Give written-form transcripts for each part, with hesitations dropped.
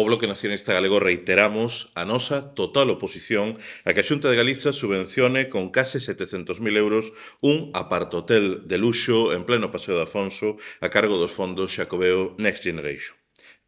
O Bloque Nacionalista Galego reiteramos a nosa total oposición a que a Xunta de Galiza subvencione con case 700.000 euros un apartohotel de luxo en pleno Paseo de Afonso a cargo dos fondos Xacobeo Next Generation.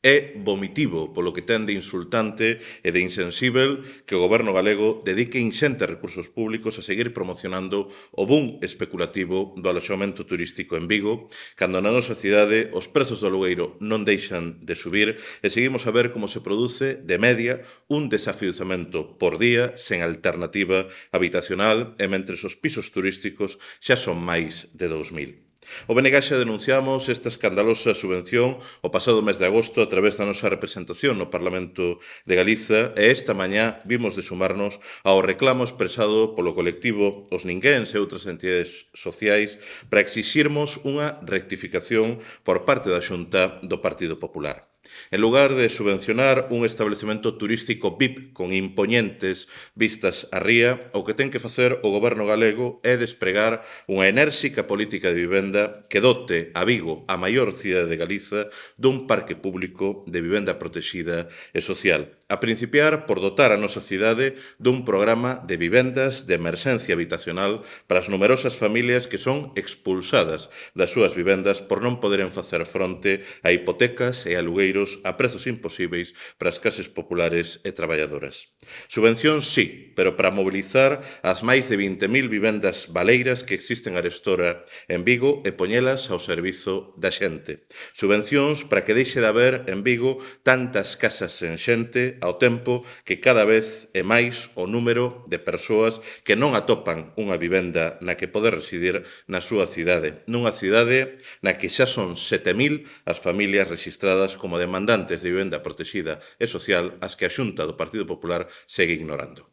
É vomitivo polo que ten de insultante e de insensível que o goberno galego dedique inxentes recursos públicos a seguir promocionando o boom especulativo do aloxamento turístico en Vigo, cando na nosa cidade os prezos do alugueiro non deixan de subir e seguimos a ver como se produce, de media, un desafiuzamento por día sen alternativa habitacional e mentres os pisos turísticos xa son máis de 2.000. O BNG xa denunciamos esta escandalosa subvención o pasado mes de agosto a través da nosa representación no Parlamento de Galiza e esta mañá vimos de sumarnos ao reclamo expresado polo colectivo Os Ninguéns e outras entidades sociais para exixirmos unha rectificación por parte da Xunta do Partido Popular. En lugar de subvencionar un establecemento turístico VIP con impoñentes vistas á ría, o que ten que facer o goberno galego é despregar unha enérxica política de vivenda que dote a Vigo, a maior cidade de Galiza, dun parque público de vivenda protexida e social. A principiar por dotar a nosa cidade dun programa de vivendas de emerxencia habitacional para as numerosas familias que son expulsadas das súas vivendas por non poderen facer fronte a hipotecas e alugueiros a prezos imposíveis para as clases populares e traballadoras. Subvención sí, pero para mobilizar as máis de 20.000 vivendas baleiras que existen arestora en Vigo e poñelas ao servizo da xente. Subvencións para que deixe de haber en Vigo tantas casas sen xente ao tempo que cada vez é máis o número de persoas que non atopan unha vivenda na que poder residir na súa cidade, nunha cidade na que xa son 7.000 as familias rexistradas como demandantes de vivenda protexida e social as que a Xunta do Partido Popular segue ignorando.